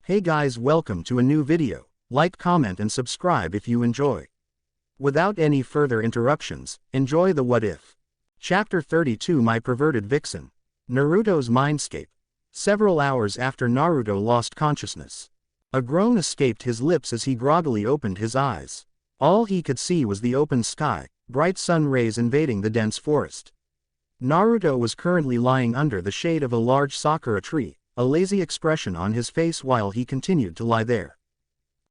Hey guys, welcome to a new video. Like, comment and subscribe if you enjoy. Without any further interruptions, enjoy the What If. Chapter 32 My Perverted Vixen. Naruto's Mindscape. Several hours after Naruto lost consciousness, a groan escaped his lips as he groggily opened his eyes. All he could see was the open sky, bright sun rays invading the dense forest. Naruto was currently lying under the shade of a large sakura tree, a lazy expression on his face while he continued to lie there.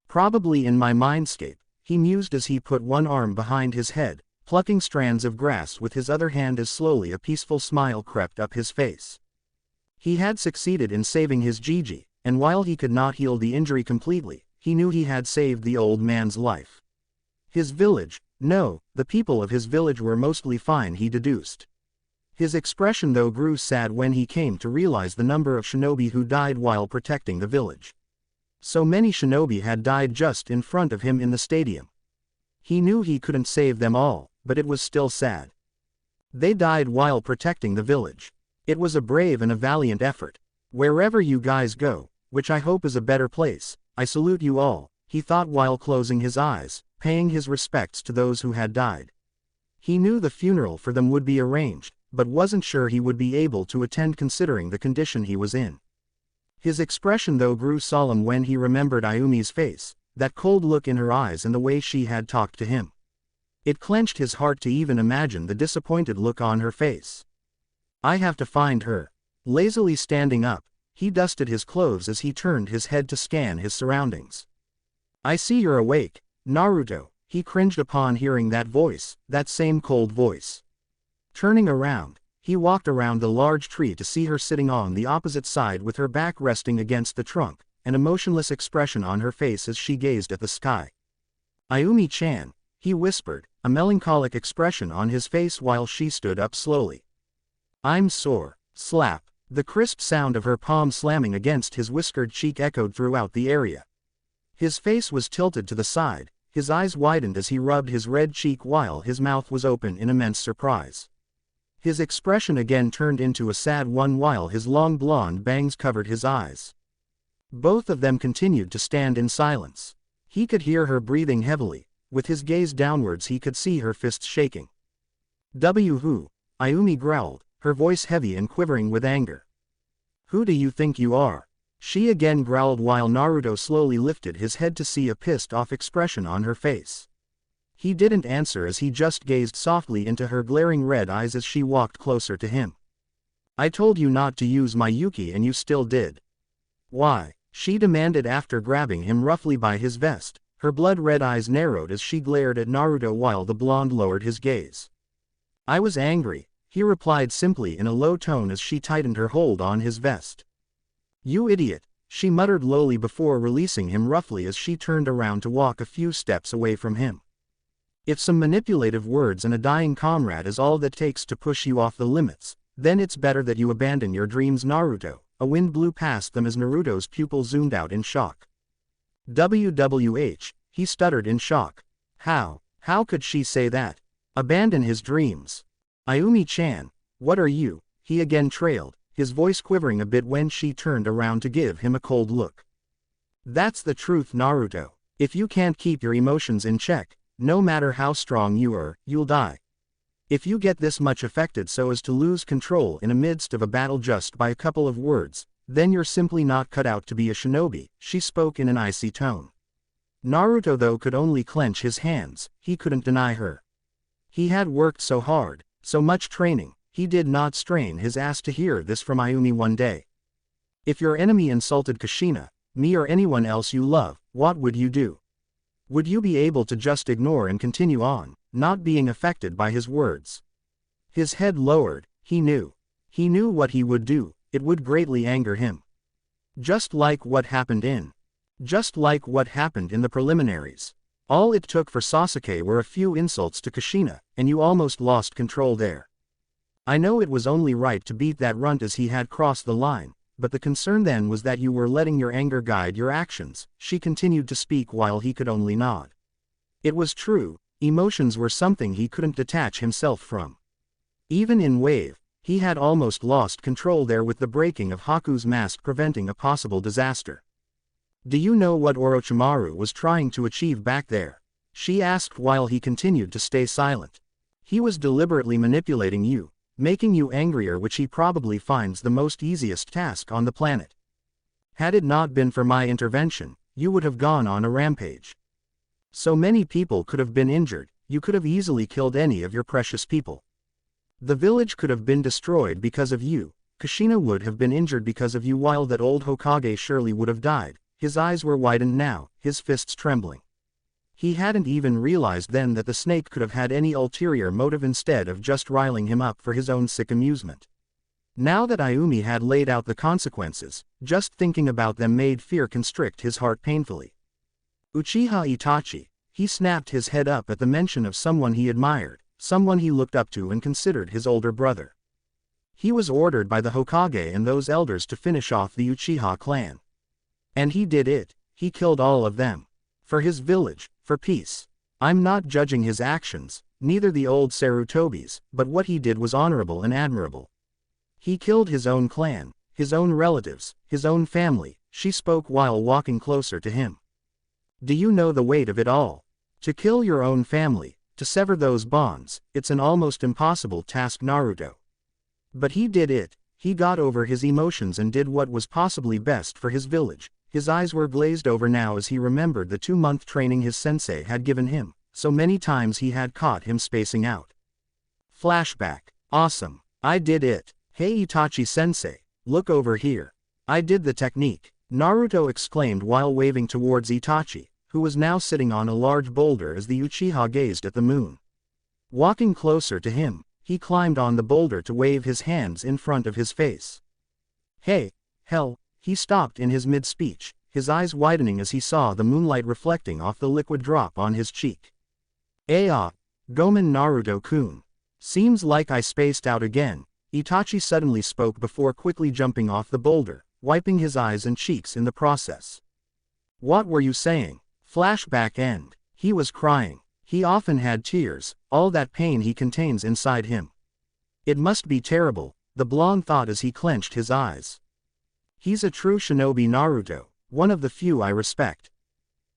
Probably in my mindscape, he mused as he put one arm behind his head, plucking strands of grass with his other hand as slowly a peaceful smile crept up his face. He had succeeded in saving his Gigi, and while he could not heal the injury completely, he knew he had saved the old man's life. His village, no, the people of his village were mostly fine, he deduced. His expression though grew sad when he came to realize the number of shinobi who died while protecting the village. So many shinobi had died just in front of him in the stadium. He knew he couldn't save them all, but it was still sad. They died while protecting the village. It was a brave and a valiant effort. Wherever you guys go, which I hope is a better place, I salute you all, he thought while closing his eyes, paying his respects to those who had died. He knew the funeral for them would be arranged, but wasn't sure he would be able to attend considering the condition he was in. His expression though grew solemn when he remembered Iumi's face, that cold look in her eyes and the way she had talked to him. It clenched his heart to even imagine the disappointed look on her face. I have to find her. Lazily standing up, he dusted his clothes as he turned his head to scan his surroundings. I see you're awake, Naruto, he cringed upon hearing that voice, that same cold voice. Turning around, he walked around the large tree to see her sitting on the opposite side with her back resting against the trunk, an emotionless expression on her face as she gazed at the sky. Iumi-chan, he whispered, a melancholic expression on his face while she stood up slowly. I'm sore. Slap. The crisp sound of her palm slamming against his whiskered cheek echoed throughout the area. His face was tilted to the side, his eyes widened as he rubbed his red cheek while his mouth was open in immense surprise. His expression again turned into a sad one while his long blonde bangs covered his eyes. Both of them continued to stand in silence. He could hear her breathing heavily. With his gaze downwards he could see her fists shaking. Who? Iumi growled, her voice heavy and quivering with anger. Who do you think you are? She again growled while Naruto slowly lifted his head to see a pissed-off expression on her face. He didn't answer as he just gazed softly into her glaring red eyes as she walked closer to him. I told you not to use my Yuki and you still did. Why? She demanded after grabbing him roughly by his vest, her blood-red eyes narrowed as she glared at Naruto while the blonde lowered his gaze. I was angry, he replied simply in a low tone as she tightened her hold on his vest. You idiot, she muttered lowly before releasing him roughly as she turned around to walk a few steps away from him. If some manipulative words and a dying comrade is all that takes to push you off the limits, then it's better that you abandon your dreams, Naruto. A wind blew past them as Naruto's pupil zoomed out in shock. WWH, he stuttered in shock. How could she say that? Abandon his dreams. Iumi-chan, what are you? He again trailed, his voice quivering a bit when she turned around to give him a cold look. That's the truth, Naruto. If you can't keep your emotions in check, no matter how strong you are, you'll die. If you get this much affected so as to lose control in the midst of a battle just by a couple of words, then you're simply not cut out to be a shinobi, she spoke in an icy tone. Naruto though could only clench his hands, he couldn't deny her. He had worked so hard, so much training, he did not strain his ass to hear this from Iumi one day. If your enemy insulted Kushina, me or anyone else you love, what would you do? Would you be able to just ignore and continue on, not being affected by his words? His head lowered, he knew. He knew what he would do, it would greatly anger him. Just like what happened in the preliminaries. All it took for Sasuke were a few insults to Kushina, and you almost lost control there. I know it was only right to beat that runt as he had crossed the line, but the concern then was that you were letting your anger guide your actions, she continued to speak while he could only nod. It was true, emotions were something he couldn't detach himself from. Even in Wave, he had almost lost control there with the breaking of Haku's mask preventing a possible disaster. Do you know what Orochimaru was trying to achieve back there? She asked while he continued to stay silent. He was deliberately manipulating you, making you angrier, which he probably finds the most easiest task on the planet. Had it not been for my intervention, you would have gone on a rampage. So many people could have been injured, you could have easily killed any of your precious people. The village could have been destroyed because of you, Kushina would have been injured because of you, while that old Hokage surely would have died. His eyes were widened now, his fists trembling. He hadn't even realized then that the snake could have had any ulterior motive instead of just riling him up for his own sick amusement. Now that Iumi had laid out the consequences, just thinking about them made fear constrict his heart painfully. Uchiha Itachi, he snapped his head up at the mention of someone he admired, someone he looked up to and considered his older brother. He was ordered by the Hokage and those elders to finish off the Uchiha clan. And he did it, he killed all of them. For his village, for peace. I'm not judging his actions, neither the old Sarutobi's, but what he did was honorable and admirable. He killed his own clan, his own relatives, his own family, she spoke while walking closer to him. Do you know the weight of it all? To kill your own family, to sever those bonds, it's an almost impossible task, Naruto. But he did it, he got over his emotions and did what was possibly best for his village. His eyes were glazed over now as he remembered the 2-month training his sensei had given him, so many times he had caught him spacing out. Flashback. Awesome. I did it. Hey Itachi-sensei, look over here. I did the technique, Naruto exclaimed while waving towards Itachi, who was now sitting on a large boulder as the Uchiha gazed at the moon. Walking closer to him, he climbed on the boulder to wave his hands in front of his face. Hey, hell. He stopped in his mid-speech, his eyes widening as he saw the moonlight reflecting off the liquid drop on his cheek. Gomen Naruto-kun. Seems like I spaced out again, Itachi suddenly spoke before quickly jumping off the boulder, wiping his eyes and cheeks in the process. What were you saying? Flashback end. He was crying. He often had tears, all that pain he contains inside him. It must be terrible, the blonde thought as he clenched his eyes. He's a true shinobi, Naruto, one of the few I respect.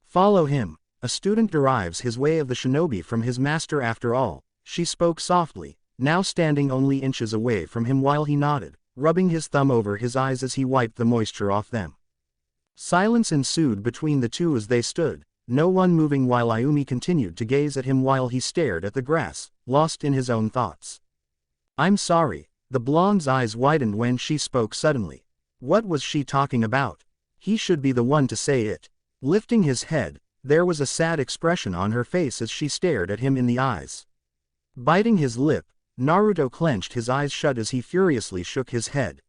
Follow him, a student derives his way of the shinobi from his master after all, she spoke softly, now standing only inches away from him while he nodded, rubbing his thumb over his eyes as he wiped the moisture off them. Silence ensued between the two as they stood, no one moving while Iumi continued to gaze at him while he stared at the grass, lost in his own thoughts. I'm sorry, the blonde's eyes widened when she spoke suddenly. What was she talking about? He should be the one to say it. Lifting his head, there was a sad expression on her face as she stared at him in the eyes. Biting his lip, Naruto clenched his eyes shut as he furiously shook his head.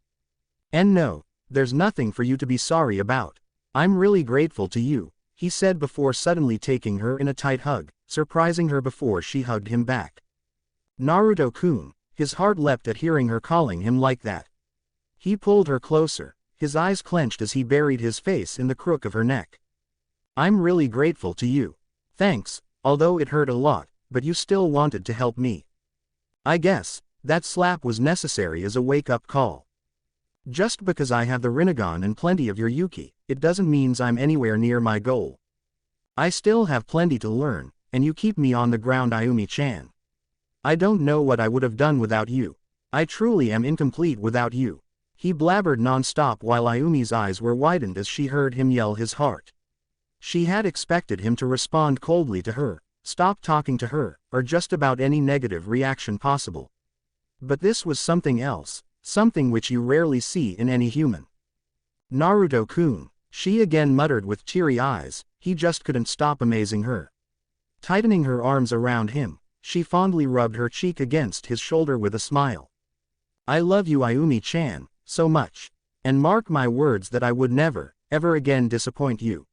And no, there's nothing for you to be sorry about. I'm really grateful to you, he said before suddenly taking her in a tight hug, surprising her before she hugged him back. Naruto-kun, his heart leapt at hearing her calling him like that. He pulled her closer, his eyes clenched as he buried his face in the crook of her neck. I'm really grateful to you. Thanks, although it hurt a lot, but you still wanted to help me. I guess, that slap was necessary as a wake-up call. Just because I have the rinnegan and plenty of your yuki, it doesn't mean I'm anywhere near my goal. I still have plenty to learn, and you keep me on the ground, Iumi-chan. I don't know what I would have done without you. I truly am incomplete without you. He blabbered non-stop while Iumi's eyes were widened as she heard him yell his heart. She had expected him to respond coldly to her, stop talking to her, or just about any negative reaction possible. But this was something else, something which you rarely see in any human. Naruto-kun, she again muttered with teary eyes, he just couldn't stop amazing her. Tightening her arms around him, she fondly rubbed her cheek against his shoulder with a smile. I love you, Iumi-chan, so much. And mark my words that I would never, ever again disappoint you.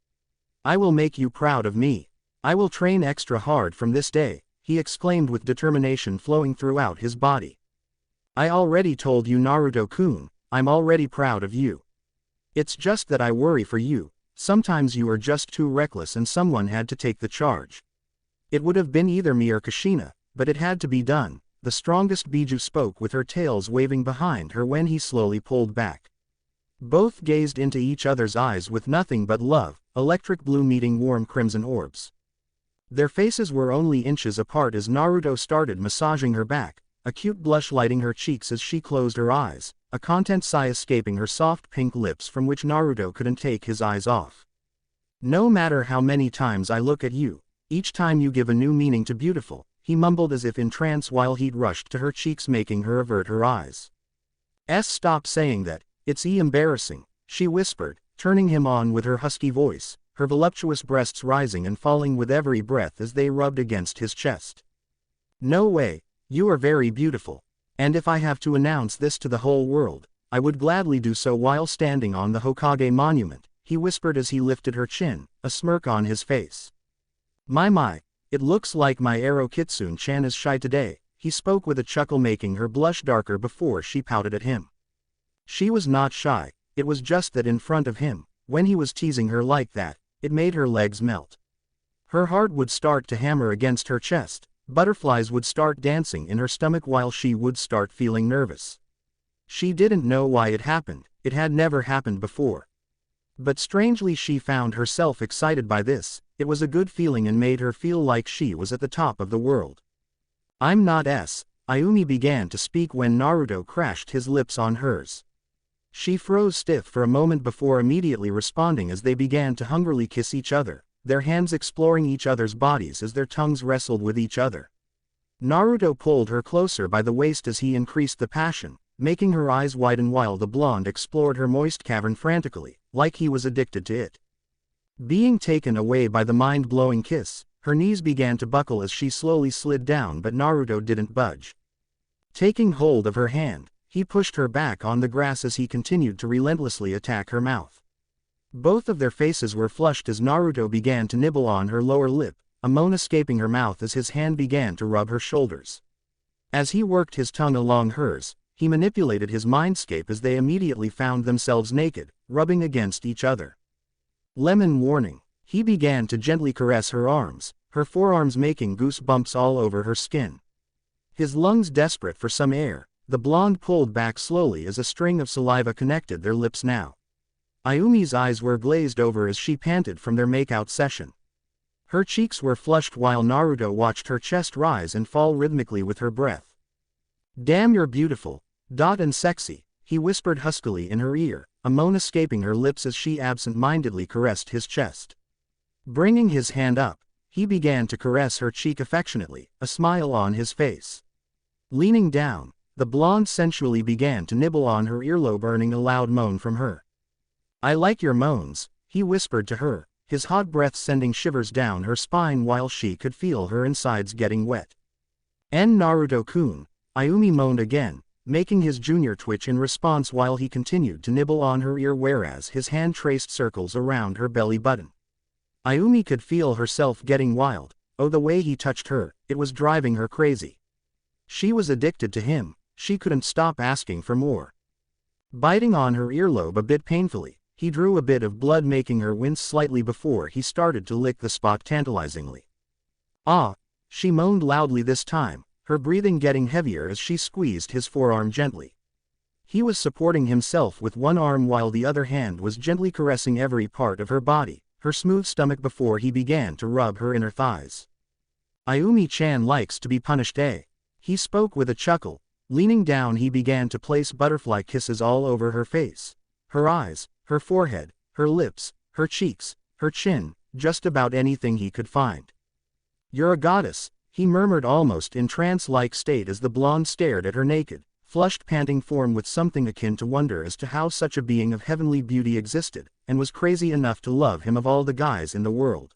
I will make you proud of me. I will train extra hard from this day, he exclaimed with determination flowing throughout his body. I already told you, Naruto-kun, I'm already proud of you. It's just that I worry for you, sometimes you are just too reckless and someone had to take the charge. It would have been either me or Kushina, but it had to be done. The strongest Biju spoke with her tails waving behind her when he slowly pulled back. Both gazed into each other's eyes with nothing but love, electric blue meeting warm crimson orbs. Their faces were only inches apart as Naruto started massaging her back, a cute blush lighting her cheeks as she closed her eyes, a content sigh escaping her soft pink lips from which Naruto couldn't take his eyes off. No matter how many times I look at you, each time you give a new meaning to beautiful, he mumbled as if in trance while heat rushed to her cheeks making her avert her eyes. Stop saying that, it's embarrassing, she whispered, turning him on with her husky voice, her voluptuous breasts rising and falling with every breath as they rubbed against his chest. No way, you are very beautiful, and if I have to announce this to the whole world, I would gladly do so while standing on the Hokage monument, he whispered as he lifted her chin, a smirk on his face. My, it looks like my arrow Kitsune-chan is shy today, he spoke with a chuckle making her blush darker before she pouted at him. She was not shy, it was just that in front of him, when he was teasing her like that, it made her legs melt. Her heart would start to hammer against her chest, butterflies would start dancing in her stomach while she would start feeling nervous. She didn't know why it happened, it had never happened before. But strangely she found herself excited by this, it was a good feeling and made her feel like she was at the top of the world. I'm not Iumi began to speak when Naruto crashed his lips on hers. She froze stiff for a moment before immediately responding as they began to hungrily kiss each other, their hands exploring each other's bodies as their tongues wrestled with each other. Naruto pulled her closer by the waist as he increased the passion, making her eyes widen while the blonde explored her moist cavern frantically, like he was addicted to it. Being taken away by the mind-blowing kiss, her knees began to buckle as she slowly slid down but Naruto didn't budge. Taking hold of her hand, he pushed her back on the grass as he continued to relentlessly attack her mouth. Both of their faces were flushed as Naruto began to nibble on her lower lip, a moan escaping her mouth as his hand began to rub her shoulders. As he worked his tongue along hers, he manipulated his mindscape as they immediately found themselves naked, rubbing against each other. Lemon warning. He began to gently caress her arms, her forearms making goosebumps all over her skin. His lungs desperate for some air, the blonde pulled back slowly as a string of saliva connected their lips now. Ayumi's eyes were glazed over as she panted from their make-out session. Her cheeks were flushed while Naruto watched her chest rise and fall rhythmically with her breath. Damn, you're beautiful, and sexy, he whispered huskily in her ear, a moan escaping her lips as she absent-mindedly caressed his chest. Bringing his hand up, he began to caress her cheek affectionately, a smile on his face. Leaning down, the blonde sensually began to nibble on her earlobe, earning a loud moan from her. I like your moans, he whispered to her, his hot breath sending shivers down her spine while she could feel her insides getting wet. Naruto-kun, Iumi moaned again, making his junior twitch in response while he continued to nibble on her ear whereas his hand traced circles around her belly button. Iumi could feel herself getting wild, the way he touched her, it was driving her crazy. She was addicted to him, she couldn't stop asking for more. Biting on her earlobe a bit painfully, he drew a bit of blood making her wince slightly before he started to lick the spot tantalizingly. Ah! She moaned loudly this time, her breathing getting heavier as she squeezed his forearm gently. He was supporting himself with one arm while the other hand was gently caressing every part of her body, her smooth stomach before he began to rub her inner thighs. Ayumi-chan likes to be punished, he spoke with a chuckle. Leaning down he began to place butterfly kisses all over her face, her eyes, her forehead, her lips, her cheeks, her chin, just about anything he could find. You're a goddess, he murmured almost in trance-like state as the blonde stared at her naked, flushed panting form with something akin to wonder as to how such a being of heavenly beauty existed, and was crazy enough to love him of all the guys in the world.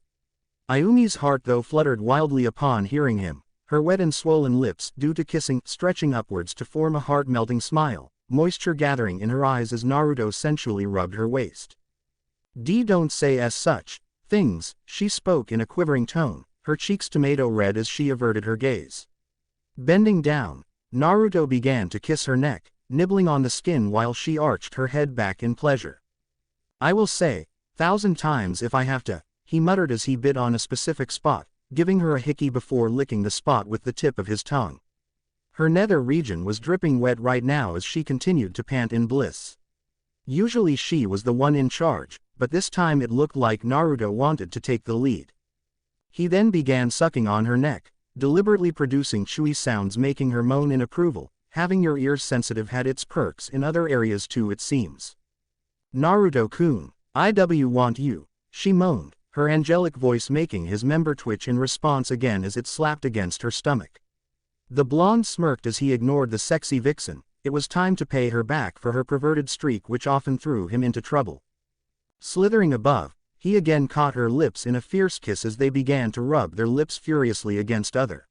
Ayumi's heart though fluttered wildly upon hearing him, her wet and swollen lips due to kissing stretching upwards to form a heart-melting smile, moisture gathering in her eyes as Naruto sensually rubbed her waist. Don't say as such things, she spoke in a quivering tone, her cheeks tomato red as she averted her gaze. Bending down, Naruto began to kiss her neck, nibbling on the skin while she arched her head back in pleasure. I will say, 1,000 times if I have to, he muttered as he bit on a specific spot, giving her a hickey before licking the spot with the tip of his tongue. Her nether region was dripping wet right now as she continued to pant in bliss. Usually she was the one in charge, but this time it looked like Naruto wanted to take the lead. He then began sucking on her neck, deliberately producing chewy sounds making her moan in approval. Having your ears sensitive had its perks in other areas too it seems. Naruto-kun, I want you, she moaned, her angelic voice making his member twitch in response again as it slapped against her stomach. The blonde smirked as he ignored the sexy vixen. It was time to pay her back for her perverted streak which often threw him into trouble. Slithering above, he again caught her lips in a fierce kiss as they began to rub their lips furiously against other.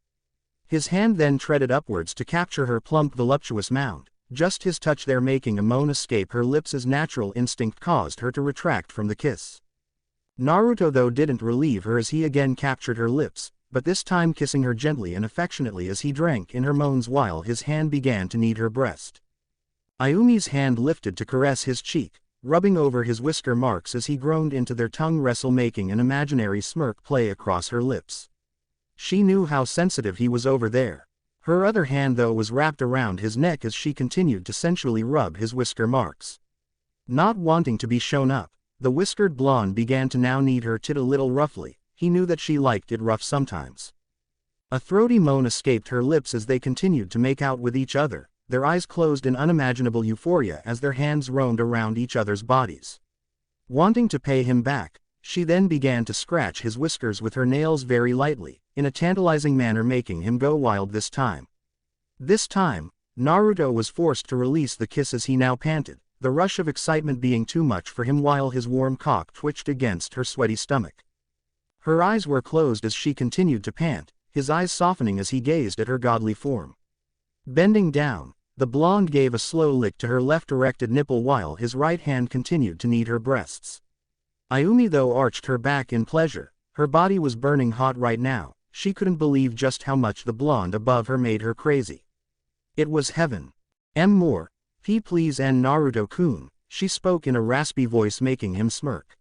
His hand then treaded upwards to capture her plump voluptuous mound, just his touch there making a moan escape her lips as natural instinct caused her to retract from the kiss. Naruto though didn't relieve her as he again captured her lips, but this time kissing her gently and affectionately as he drank in her moans while his hand began to knead her breast. Iumi's hand lifted to caress his cheek, rubbing over his whisker marks as he groaned into their tongue wrestle making an imaginary smirk play across her lips. She knew how sensitive he was over there. Her other hand though was wrapped around his neck as she continued to sensually rub his whisker marks. Not wanting to be shown up, the whiskered blonde began to now knead her tit a little roughly. He knew that she liked it rough sometimes. A throaty moan escaped her lips as they continued to make out with each other, their eyes closed in unimaginable euphoria as their hands roamed around each other's bodies. Wanting to pay him back, she then began to scratch his whiskers with her nails very lightly, in a tantalizing manner making him go wild this time. This time, Naruto was forced to release the kiss as he now panted, the rush of excitement being too much for him while his warm cock twitched against her sweaty stomach. Her eyes were closed as she continued to pant, his eyes softening as he gazed at her godly form. Bending down, the blonde gave a slow lick to her left erected nipple while his right hand continued to knead her breasts. Iumi though arched her back in pleasure, her body was burning hot right now, she couldn't believe just how much the blonde above her made her crazy. It was heaven. More, please and Naruto-kun, she spoke in a raspy voice making him smirk.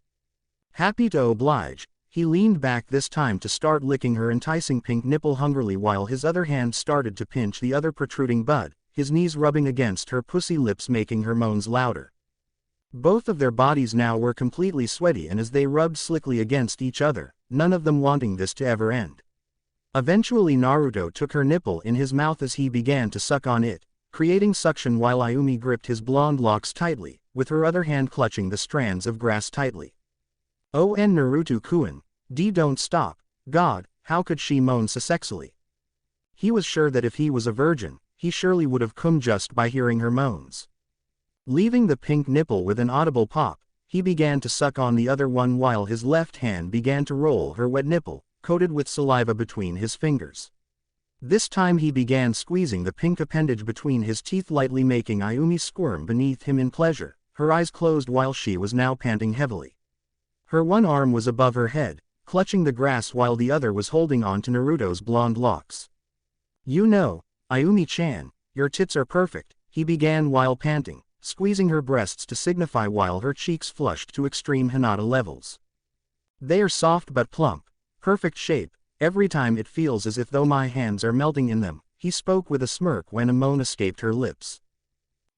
Happy to oblige, he leaned back this time to start licking her enticing pink nipple hungrily while his other hand started to pinch the other protruding bud, his knees rubbing against her pussy lips making her moans louder. Both of their bodies now were completely sweaty and as they rubbed slickly against each other, none of them wanting this to ever end. Eventually Naruto took her nipple in his mouth as he began to suck on it, creating suction while Iumi gripped his blonde locks tightly, with her other hand clutching the strands of grass tightly. Oh and Naruto-kun, don't stop, God, how could she moan so sexily? He was sure that if he was a virgin, he surely would have come just by hearing her moans. Leaving the pink nipple with an audible pop, he began to suck on the other one while his left hand began to roll her wet nipple, coated with saliva between his fingers. This time he began squeezing the pink appendage between his teeth lightly making Iumi squirm beneath him in pleasure, her eyes closed while she was now panting heavily. Her one arm was above her head, clutching the grass while the other was holding on to Naruto's blonde locks. You know, Iumi-chan, your tits are perfect, he began while panting, squeezing her breasts to signify while her cheeks flushed to extreme Hinata levels. They are soft but plump, perfect shape, every time it feels as if though my hands are melting in them, he spoke with a smirk when a moan escaped her lips.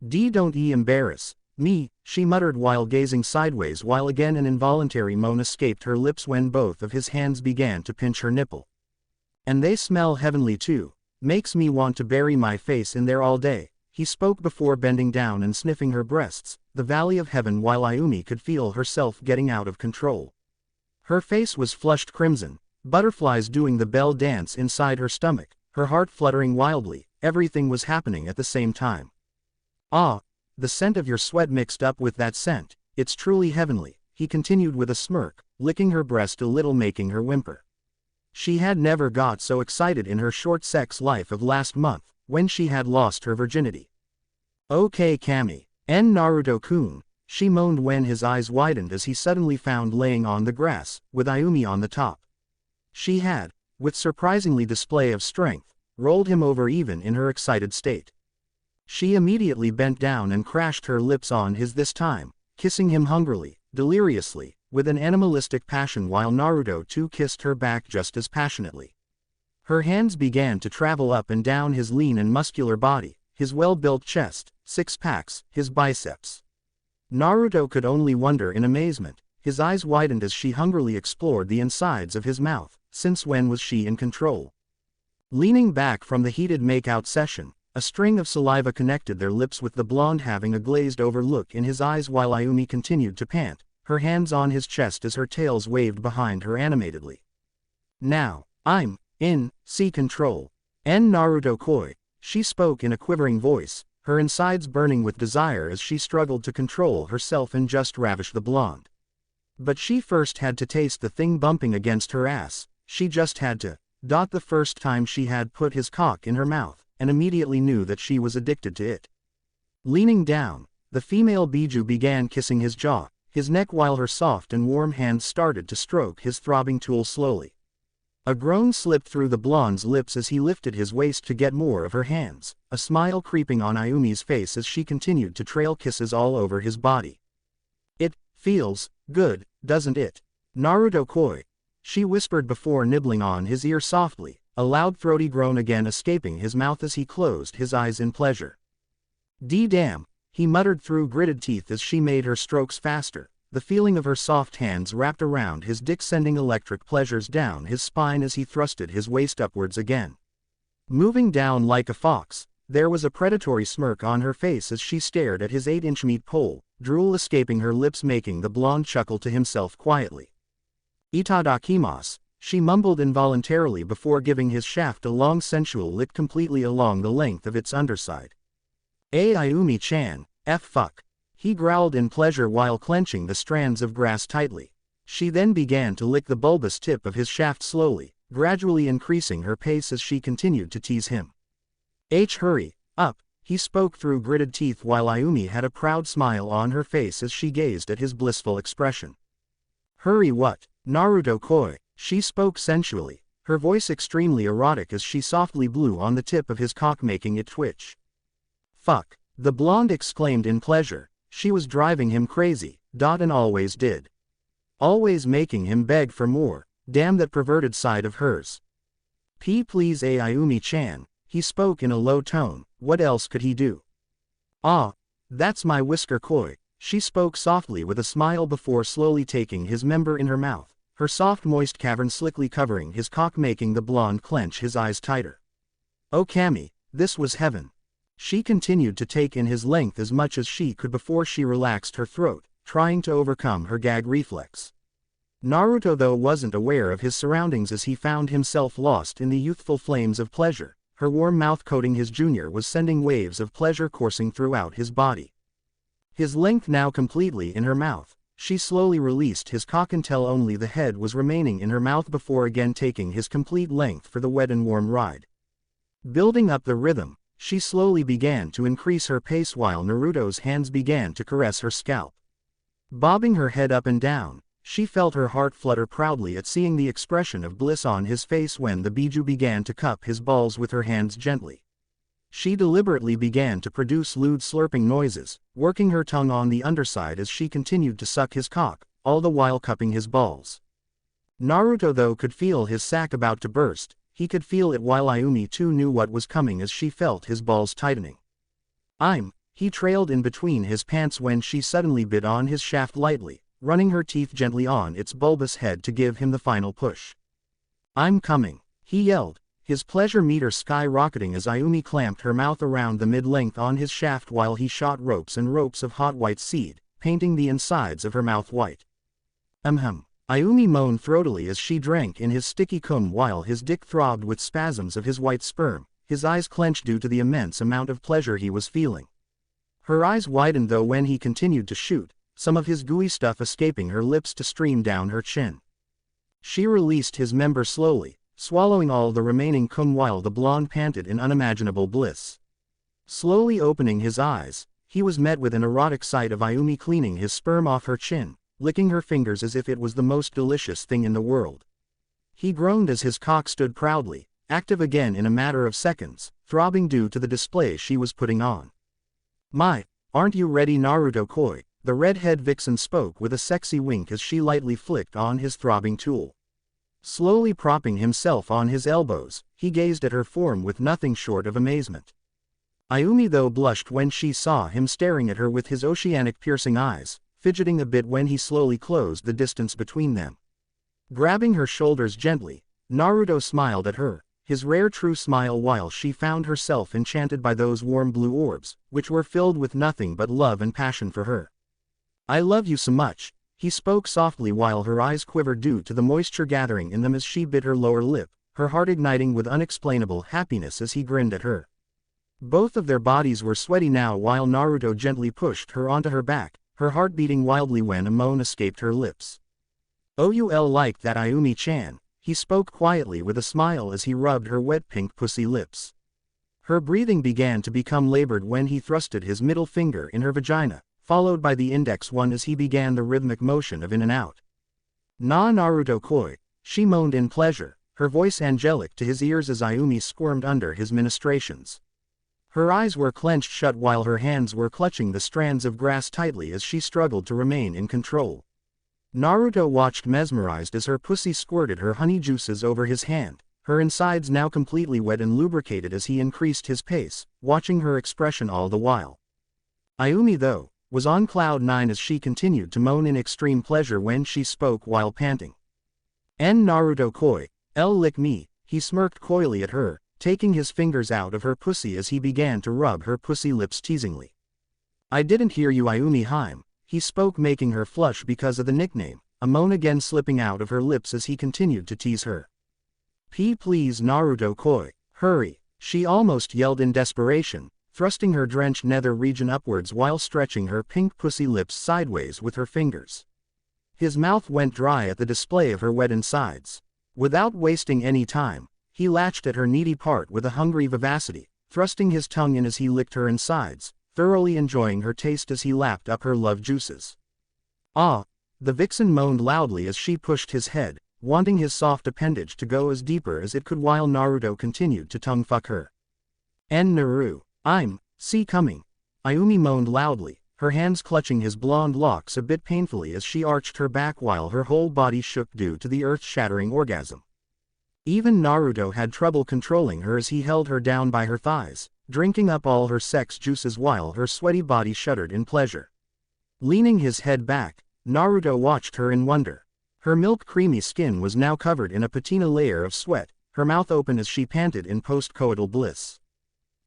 Don't embarrass me, she muttered while gazing sideways while again an involuntary moan escaped her lips when both of his hands began to pinch her nipple. And they smell heavenly too, makes me want to bury my face in there all day, he spoke before bending down and sniffing her breasts, the valley of heaven while Iumi could feel herself getting out of control. Her face was flushed crimson, butterflies doing the bell dance inside her stomach, her heart fluttering wildly, everything was happening at the same time. Ah, the scent of your sweat mixed up with that scent, it's truly heavenly, he continued with a smirk, licking her breast a little making her whimper. She had never got so excited in her short sex life of last month, when she had lost her virginity. Okay Kami, and Naruto-kun, she moaned when his eyes widened as he suddenly found laying on the grass, with Iumi on the top. She had, with surprisingly display of strength, rolled him over even in her excited state. She immediately bent down and crashed her lips on his this time, kissing him hungrily, deliriously, with an animalistic passion while Naruto too kissed her back just as passionately. Her hands began to travel up and down his lean and muscular body, his well-built chest, six-packs, his biceps. Naruto could only wonder in amazement. His eyes widened as she hungrily explored the insides of his mouth. Since when was she in control? Leaning back from the heated make-out session, a string of saliva connected their lips with the blonde having a glazed-over look in his eyes while Iumi continued to pant, her hands on his chest as her tails waved behind her animatedly. Now, I'm in control. Naruto Koi, she spoke in a quivering voice, her insides burning with desire as she struggled to control herself and just ravish the blonde. But she first had to taste the thing bumping against her ass. She just had to. The first time she had put his cock in her mouth, and immediately knew that she was addicted to it. Leaning down, the female Biju began kissing his jaw, his neck while her soft and warm hands started to stroke his throbbing tool slowly. A groan slipped through the blonde's lips as he lifted his waist to get more of her hands, a smile creeping on Ayumi's face as she continued to trail kisses all over his body. It feels good, doesn't it? Naruto Koi, she whispered before nibbling on his ear softly, a loud throaty groan again escaping his mouth as he closed his eyes in pleasure. Damn, he muttered through gritted teeth as she made her strokes faster, the feeling of her soft hands wrapped around his dick sending electric pleasures down his spine as he thrusted his waist upwards again. Moving down like a fox, there was a predatory smirk on her face as she stared at his 8-inch meat pole, drool escaping her lips making the blonde chuckle to himself quietly. Itadakimasu, she mumbled involuntarily before giving his shaft a long sensual lick completely along the length of its underside. Ayumi-chan, fuck. He growled in pleasure while clenching the strands of grass tightly. She then began to lick the bulbous tip of his shaft slowly, gradually increasing her pace as she continued to tease him. Hurry up, he spoke through gritted teeth while Iumi had a proud smile on her face as she gazed at his blissful expression. Hurry what? Naruto Koi, she spoke sensually, her voice extremely erotic as she softly blew on the tip of his cock making it twitch. Fuck, the blonde exclaimed in pleasure. She was driving him crazy, and always did. Always making him beg for more, damn that perverted side of hers. Please Ayumi-chan, he spoke in a low tone, what else could he do? That's my whisker Koi, she spoke softly with a smile before slowly taking his member in her mouth, her soft moist cavern slickly covering his cock making the blonde clench his eyes tighter. Oh Kami, this was heaven. She continued to take in his length as much as she could before she relaxed her throat, trying to overcome her gag reflex. Naruto though wasn't aware of his surroundings as he found himself lost in the youthful flames of pleasure, her warm mouth coating his junior was sending waves of pleasure coursing throughout his body. His length now completely in her mouth, she slowly released his cock until only the head was remaining in her mouth before again taking his complete length for the wet and warm ride. Building up the rhythm, she slowly began to increase her pace while Naruto's hands began to caress her scalp. Bobbing her head up and down, she felt her heart flutter proudly at seeing the expression of bliss on his face when the Biju began to cup his balls with her hands gently. She deliberately began to produce lewd slurping noises, working her tongue on the underside as she continued to suck his cock, all the while cupping his balls. Naruto though could feel his sack about to burst, he could feel it while Iumi too knew what was coming as she felt his balls tightening. He trailed in between his pants when she suddenly bit on his shaft lightly, running her teeth gently on its bulbous head to give him the final push. I'm coming, he yelled, his pleasure meter skyrocketing as Iumi clamped her mouth around the mid-length on his shaft while he shot ropes and ropes of hot white seed, painting the insides of her mouth white. Iumi moaned throatily as she drank in his sticky cum while his dick throbbed with spasms of his white sperm, his eyes clenched due to the immense amount of pleasure he was feeling. Her eyes widened though when he continued to shoot, some of his gooey stuff escaping her lips to stream down her chin. She released his member slowly, swallowing all the remaining cum while the blonde panted in unimaginable bliss. Slowly opening his eyes, he was met with an erotic sight of Iumi cleaning his sperm off her chin, licking her fingers as if it was the most delicious thing in the world. He groaned as his cock stood proudly, active again in a matter of seconds, throbbing due to the display she was putting on. My, aren't you ready Naruto Koi, the redhead vixen spoke with a sexy wink as she lightly flicked on his throbbing tool. Slowly propping himself on his elbows, he gazed at her form with nothing short of amazement. Iumi though blushed when she saw him staring at her with his oceanic piercing eyes, fidgeting a bit when he slowly closed the distance between them. Grabbing her shoulders gently, Naruto smiled at her, his rare true smile, while she found herself enchanted by those warm blue orbs, which were filled with nothing but love and passion for her. "I love you so much," he spoke softly while her eyes quivered due to the moisture gathering in them as she bit her lower lip, her heart igniting with unexplainable happiness as he grinned at her. Both of their bodies were sweaty now while Naruto gently pushed her onto her back, her heart beating wildly when a moan escaped her lips. "Oul like that, Iumi-chan," he spoke quietly with a smile as he rubbed her wet pink pussy lips. Her breathing began to become labored when he thrusted his middle finger in her vagina, followed by the index one as he began the rhythmic motion of in and out. "Na Naruto koi," she moaned in pleasure, her voice angelic to his ears as Iumi squirmed under his ministrations. Her eyes were clenched shut while her hands were clutching the strands of grass tightly as she struggled to remain in control. Naruto watched mesmerized as her pussy squirted her honey juices over his hand, her insides now completely wet and lubricated as he increased his pace, watching her expression all the while. Iumi though, was on cloud nine as she continued to moan in extreme pleasure when she spoke while panting. "En Naruto koi, lick me," he smirked coyly at her, taking his fingers out of her pussy as he began to rub her pussy lips teasingly. "I didn't hear you, Iumi-hime," he spoke, making her flush because of the nickname, a moan again slipping out of her lips as he continued to tease her. Please Naruto koi, hurry," she almost yelled in desperation, thrusting her drenched nether region upwards while stretching her pink pussy lips sideways with her fingers. His mouth went dry at the display of her wet insides. Without wasting any time, he latched at her needy part with a hungry vivacity, thrusting his tongue in as he licked her insides, thoroughly enjoying her taste as he lapped up her love juices. "Ah!" the vixen moaned loudly as she pushed his head, wanting his soft appendage to go as deeper as it could while Naruto continued to tongue fuck her. "En Naru, see coming," Iumi moaned loudly, her hands clutching his blonde locks a bit painfully as she arched her back while her whole body shook due to the earth-shattering orgasm. Even Naruto had trouble controlling her as he held her down by her thighs, drinking up all her sex juices while her sweaty body shuddered in pleasure. Leaning his head back, Naruto watched her in wonder. Her milk-creamy skin was now covered in a patina layer of sweat, her mouth open as she panted in post-coital bliss.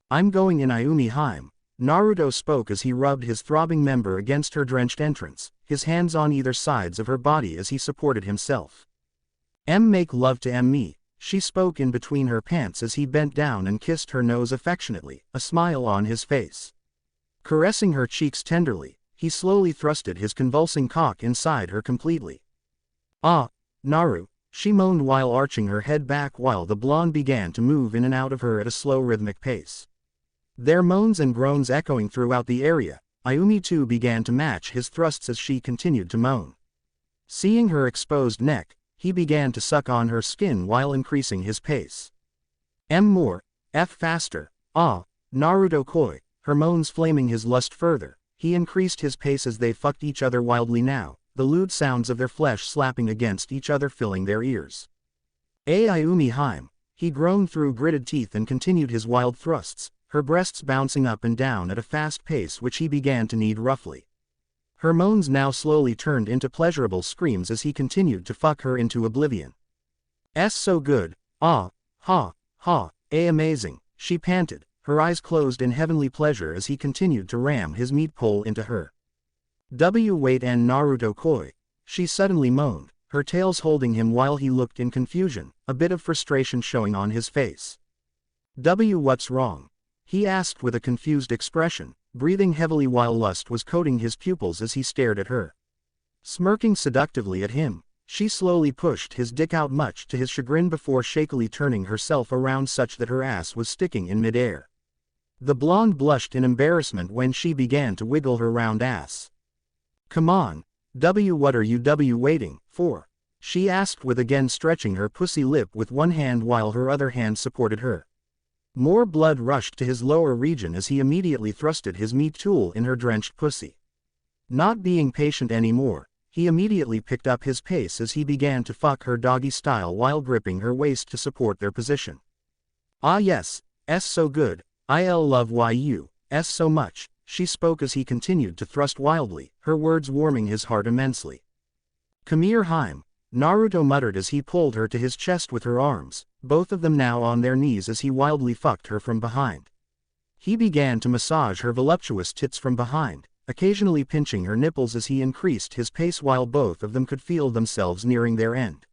"I'm going in, Iumi-hime," Naruto spoke as he rubbed his throbbing member against her drenched entrance, his hands on either sides of her body as he supported himself. Make love to me," she spoke in between her pants as he bent down and kissed her nose affectionately, a smile on his face. Caressing her cheeks tenderly, he slowly thrusted his convulsing cock inside her completely. "Ah, Naru," she moaned while arching her head back while the blonde began to move in and out of her at a slow rhythmic pace. Their moans and groans echoing throughout the area, Iumi too began to match his thrusts as she continued to moan. Seeing her exposed neck, he began to suck on her skin while increasing his pace. More, faster, Naruto koi," her moans flaming his lust further, he increased his pace as they fucked each other wildly now, the lewd sounds of their flesh slapping against each other filling their ears. Iumi-hime," he groaned through gritted teeth and continued his wild thrusts, her breasts bouncing up and down at a fast pace which he began to knead roughly. Her moans now slowly turned into pleasurable screams as he continued to fuck her into oblivion. So good, amazing," she panted, her eyes closed in heavenly pleasure as he continued to ram his meat pole into her. Wait and Naruto koi," she suddenly moaned, her tails holding him while he looked in confusion, a bit of frustration showing on his face. What's wrong?" he asked with a confused expression, breathing heavily while lust was coating his pupils as he stared at her. Smirking seductively at him, she slowly pushed his dick out much to his chagrin before shakily turning herself around such that her ass was sticking in midair. The blonde blushed in embarrassment when she began to wiggle her round ass. "Come on, what are you waiting for?" she asked with again stretching her pussy lip with one hand while her other hand supported her. More blood rushed to his lower region as he immediately thrusted his meat tool in her drenched pussy. Not being patient anymore, he immediately picked up his pace as he began to fuck her doggy style while gripping her waist to support their position. Yes, so good," I'll love you so much, she spoke as he continued to thrust wildly, her words warming his heart immensely. Come here, Heim, Naruto muttered as he pulled her to his chest with her arms, both of them now on their knees as he wildly fucked her from behind. He began to massage her voluptuous tits from behind, occasionally pinching her nipples as he increased his pace while both of them could feel themselves nearing their end.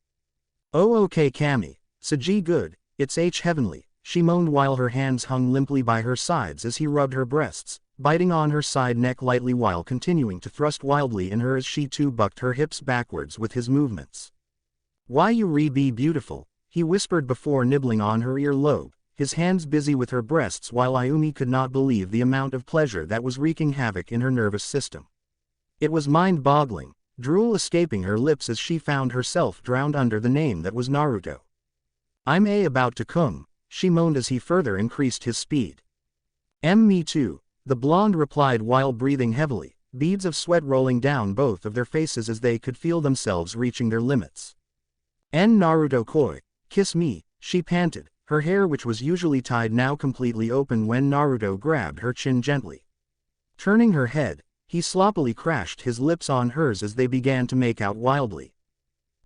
Oh okay Cammy, Saji good, it's heavenly, she moaned while her hands hung limply by her sides as he rubbed her breasts, biting on her side neck lightly while continuing to thrust wildly in her as she too bucked her hips backwards with his movements. Why you be beautiful, he whispered before nibbling on her ear lobe, his hands busy with her breasts while Iumi could not believe the amount of pleasure that was wreaking havoc in her nervous system. It was mind-boggling, drool escaping her lips as she found herself drowned under the name that was Naruto. I'm about to come, she moaned as he further increased his speed. Me too, the blonde replied while breathing heavily, beads of sweat rolling down both of their faces as they could feel themselves reaching their limits. Naruto koi, kiss me, she panted, her hair which was usually tied now completely open when Naruto grabbed her chin gently. Turning her head, he sloppily crashed his lips on hers as they began to make out wildly.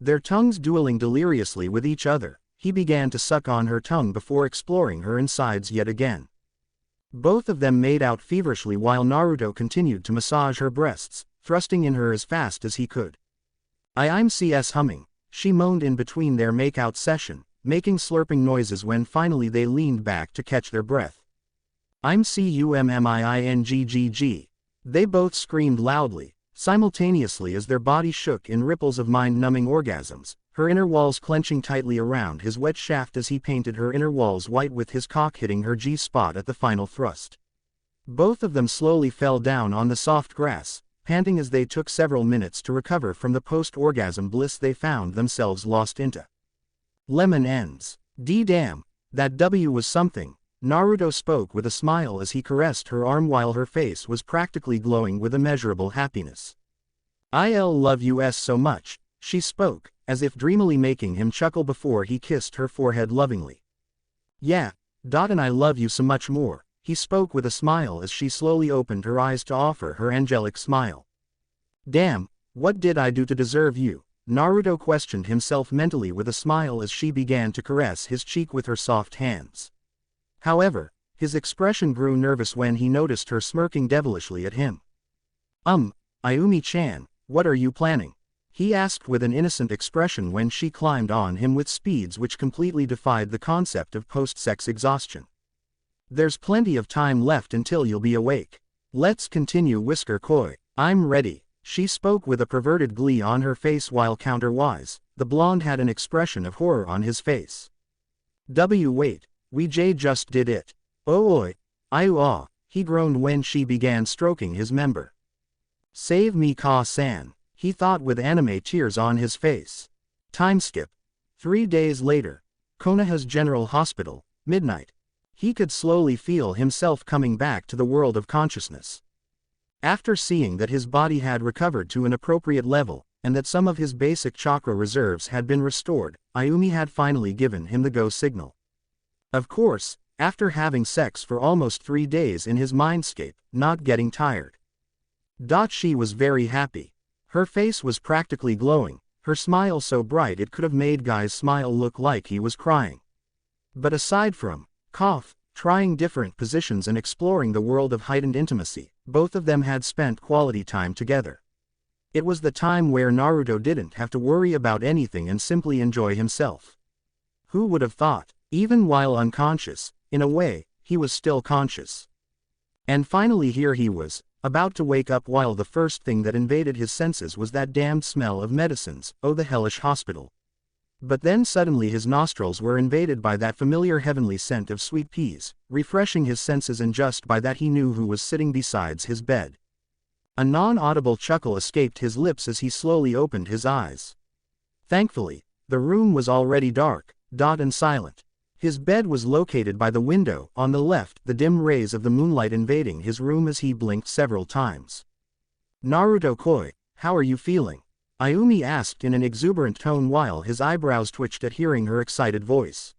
Their tongues dueling deliriously with each other, he began to suck on her tongue before exploring her insides yet again. Both of them made out feverishly while Naruto continued to massage her breasts, thrusting in her as fast as he could. I'm humming, she moaned in between their make-out session, making slurping noises when finally they leaned back to catch their breath. I'm cummingggg. They both screamed loudly, simultaneously as their bodies shook in ripples of mind-numbing orgasms, her inner walls clenching tightly around his wet shaft as he painted her inner walls white with his cock hitting her G-spot at the final thrust. Both of them slowly fell down on the soft grass, panting as they took several minutes to recover from the post-orgasm bliss they found themselves lost into. Lemon ends. Damn, that was something, Naruto spoke with a smile as he caressed her arm while her face was practically glowing with immeasurable happiness. I'll love you so much, she spoke, as if dreamily making him chuckle before he kissed her forehead lovingly. Yeah, and I love you so much more, he spoke with a smile as she slowly opened her eyes to offer her angelic smile. Damn, what did I do to deserve you? Naruto questioned himself mentally with a smile as she began to caress his cheek with her soft hands. However, his expression grew nervous when he noticed her smirking devilishly at him. Iumi-chan, what are you planning? He asked with an innocent expression when she climbed on him with speeds which completely defied the concept of post-sex exhaustion. There's plenty of time left until you'll be awake. Let's continue Whisker Koi. I'm ready, she spoke with a perverted glee on her face while counterwise, the blonde had an expression of horror on his face. Wait, we just did it. Oh oi, he groaned when she began stroking his member. Save me Ka-san, he thought with anime tears on his face. Time skip. 3 days later. Konoha's General Hospital, midnight. He could slowly feel himself coming back to the world of consciousness. After seeing that his body had recovered to an appropriate level, and that some of his basic chakra reserves had been restored, Iumi had finally given him the go signal. Of course, after having sex for almost 3 days in his mindscape, not getting tired. She was very happy. Her face was practically glowing, her smile so bright it could have made Guy's smile look like he was crying. But aside from trying different positions and exploring the world of heightened intimacy, both of them had spent quality time together. It was the time where Naruto didn't have to worry about anything and simply enjoy himself. Who would have thought? Even while unconscious, in a way, he was still conscious. And finally here he was, about to wake up while the first thing that invaded his senses was that damned smell of medicines, the hellish hospital. But then suddenly his nostrils were invaded by that familiar heavenly scent of sweet peas, refreshing his senses and just by that he knew who was sitting beside his bed. A non-audible chuckle escaped his lips as he slowly opened his eyes. Thankfully, the room was already dark, and silent. His bed was located by the window, on the left, the dim rays of the moonlight invading his room as he blinked several times. Naruto Koi, how are you feeling? Iumi asked in an exuberant tone while his eyebrows twitched at hearing her excited voice.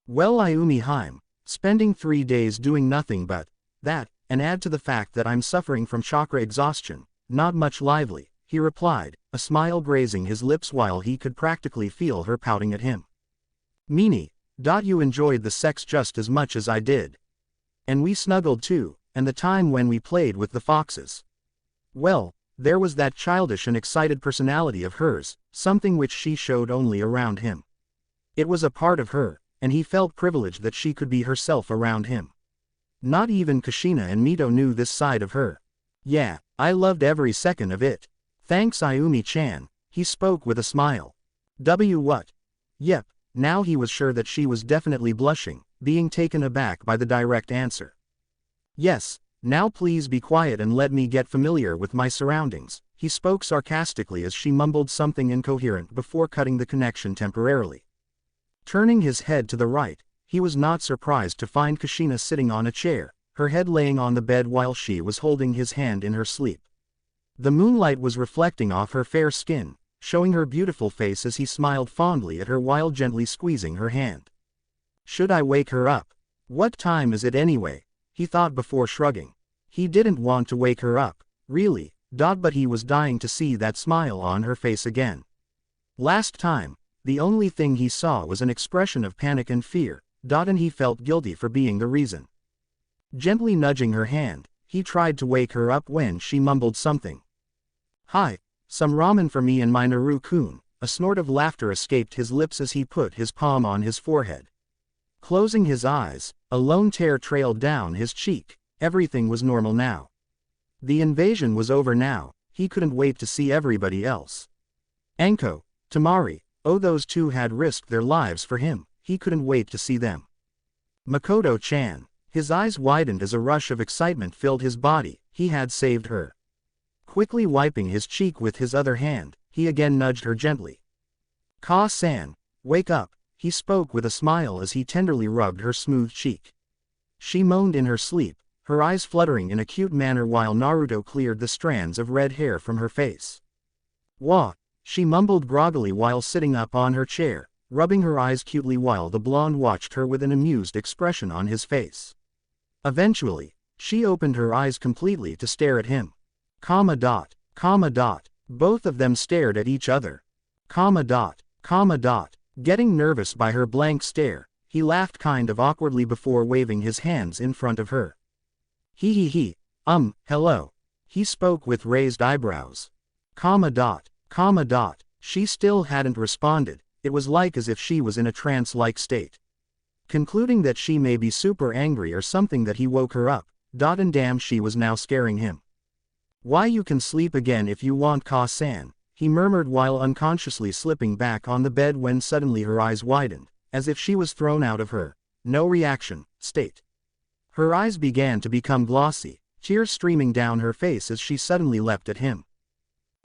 Well Iumi Heim, Spending 3 days doing nothing but that, and add to the fact that I'm suffering from chakra exhaustion, not much lively, he replied, a smile grazing his lips while he could practically feel her pouting at him. Meanie, you enjoyed the sex just as much as I did. And we snuggled too, and the time when we played with the foxes. Well, there was that childish and excited personality of hers, something which she showed only around him. It was a part of her, and he felt privileged that she could be herself around him. Not even Kushina and Mito knew this side of her. Yeah, I loved every second of it. Thanks Iumi-chan, he spoke with a smile. What? Yep, now he was sure that she was definitely blushing, being taken aback by the direct answer. Yes, now please be quiet and let me get familiar with my surroundings, he spoke sarcastically as she mumbled something incoherent before cutting the connection temporarily. Turning his head to the right, he was not surprised to find Kushina sitting on a chair, her head laying on the bed while she was holding his hand in her sleep. The moonlight was reflecting off her fair skin, showing her beautiful face as he smiled fondly at her while gently squeezing her hand. Should I wake her up? What time is it anyway? He thought before shrugging. He didn't want to wake her up, really, but he was dying to see that smile on her face again. Last time, the only thing he saw was an expression of panic and fear, and he felt guilty for being the reason. Gently nudging her hand, he tried to wake her up when she mumbled something. Hi, some ramen for me and my Naru-kun. A snort of laughter escaped his lips as he put his palm on his forehead. Closing his eyes, a lone tear trailed down his cheek. Everything was normal now. The invasion was over now, he couldn't wait to see everybody else. Anko, Tamari, those two had risked their lives for him, he couldn't wait to see them. Makoto-chan, his eyes widened as a rush of excitement filled his body, he had saved her. Quickly wiping his cheek with his other hand, he again nudged her gently. Ka-san, wake up, he spoke with a smile as he tenderly rubbed her smooth cheek. She moaned in her sleep, her eyes fluttering in a cute manner while Naruto cleared the strands of red hair from her face. Wah, she mumbled groggily while sitting up on her chair, rubbing her eyes cutely while the blonde watched her with an amused expression on his face. Eventually, she opened her eyes completely to stare at him. Both of them stared at each other. Getting nervous by her blank stare, he laughed kind of awkwardly before waving his hands in front of her. Hello. He spoke with raised eyebrows. She still hadn't responded, it was like as if she was in a trance-like state. Concluding that she may be super angry or something that he woke her up, and damn she was now scaring him. Why you can sleep again if you want Ka-san, he murmured while unconsciously slipping back on the bed when suddenly her eyes widened, as if she was thrown out of her no reaction state. Her eyes began to become glossy, tears streaming down her face as she suddenly leapt at him.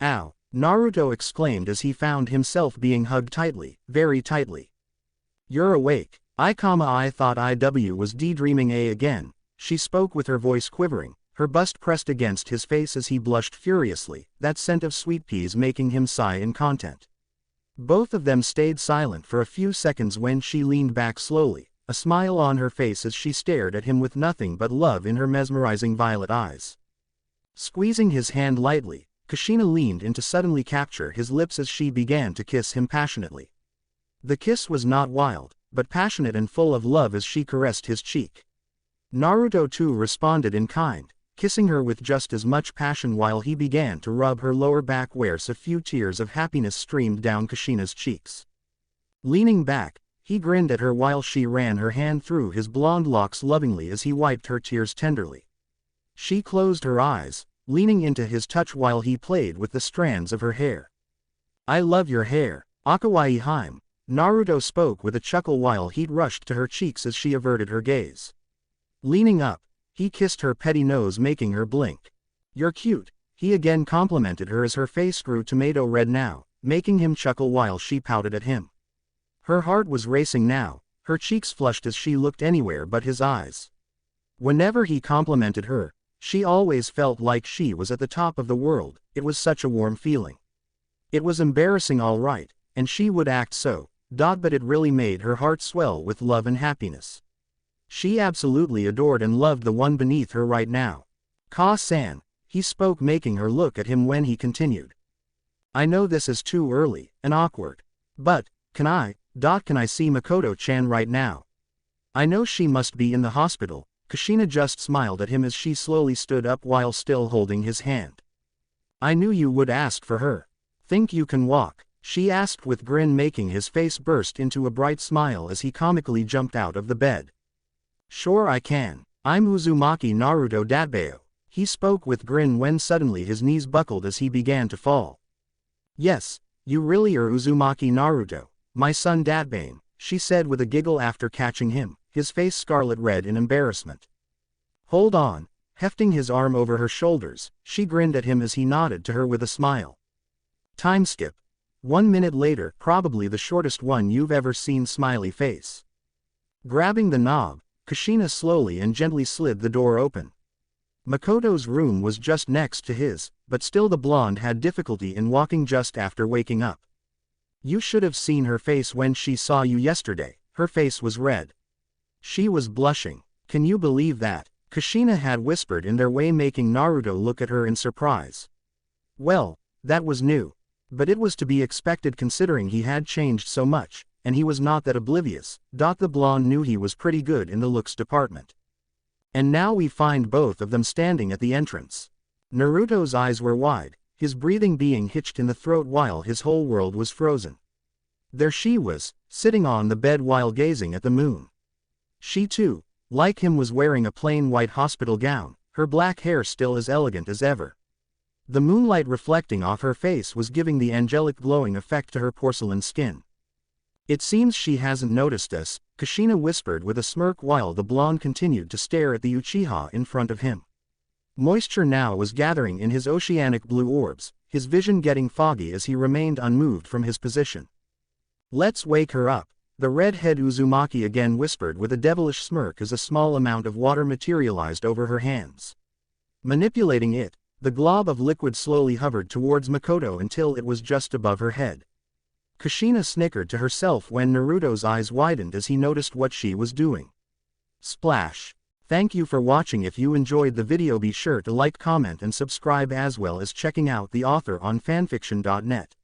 Ow, Naruto exclaimed as he found himself being hugged tightly, very tightly. You're awake, I thought IW was daydreaming again, she spoke with her voice quivering, her bust pressed against his face as he blushed furiously, that scent of sweet peas making him sigh in content. Both of them stayed silent for a few seconds when she leaned back slowly, a smile on her face as she stared at him with nothing but love in her mesmerizing violet eyes. Squeezing his hand lightly, Kushina leaned in to suddenly capture his lips as she began to kiss him passionately. The kiss was not wild, but passionate and full of love as she caressed his cheek. Naruto too responded in kind, kissing her with just as much passion while he began to rub her lower back where a few tears of happiness streamed down Kushina's cheeks. Leaning back, he grinned at her while she ran her hand through his blonde locks lovingly as he wiped her tears tenderly. She closed her eyes, leaning into his touch while he played with the strands of her hair. I love your hair, Akawaii Haim, Naruto spoke with a chuckle while heat rushed to her cheeks as she averted her gaze. Leaning up, he kissed her petty nose making her blink. You're cute, he again complimented her as her face grew tomato red now, making him chuckle while she pouted at him. Her heart was racing now, her cheeks flushed as she looked anywhere but his eyes. Whenever he complimented her, she always felt like she was at the top of the world, it was such a warm feeling. It was embarrassing all right, and she would act so, but it really made her heart swell with love and happiness. She absolutely adored and loved the one beneath her right now. Ka-san, he spoke, making her look at him when he continued. I know this is too early and awkward. But, can I see Makoto-chan right now? I know she must be in the hospital. Kushina just smiled at him as she slowly stood up while still holding his hand. I knew you would ask for her. Think you can walk? She asked with grin, making his face burst into a bright smile as he comically jumped out of the bed. Sure I can. I'm Uzumaki Naruto Datbeo. He spoke with grin when suddenly his knees buckled as he began to fall. Yes, you really are Uzumaki Naruto, my son Datbane, she said with a giggle after catching him, his face scarlet red in embarrassment. Hold on. Hefting his arm over her shoulders, she grinned at him as he nodded to her with a smile. Time skip. 1 minute later, probably the shortest one you've ever seen. Smiley face. Grabbing the knob, Kushina slowly and gently slid the door open. Makoto's room was just next to his, but still the blonde had difficulty in walking just after waking up. You should have seen her face when she saw you yesterday. Her face was red. She was blushing. Can you believe that? Kushina had whispered in their way, making Naruto look at her in surprise. Well, that was new. But it was to be expected considering he had changed so much, and he was not that oblivious. The blonde knew he was pretty good in the looks department. And now we find both of them standing at the entrance. Naruto's eyes were wide, his breathing being hitched in the throat while his whole world was frozen. There she was, sitting on the bed while gazing at the moon. She too, like him, was wearing a plain white hospital gown, her black hair still as elegant as ever. The moonlight reflecting off her face was giving the angelic glowing effect to her porcelain skin. It seems she hasn't noticed us, Kushina whispered with a smirk while the blonde continued to stare at the Uchiha in front of him. Moisture now was gathering in his oceanic blue orbs, his vision getting foggy as he remained unmoved from his position. Let's wake her up, the red-head Uzumaki again whispered with a devilish smirk as a small amount of water materialized over her hands. Manipulating it, the glob of liquid slowly hovered towards Makoto until it was just above her head. Kushina snickered to herself when Naruto's eyes widened as he noticed what she was doing. Splash. Thank you for watching. If you enjoyed the video, be sure to like, comment and subscribe, as well as checking out the author on fanfiction.net.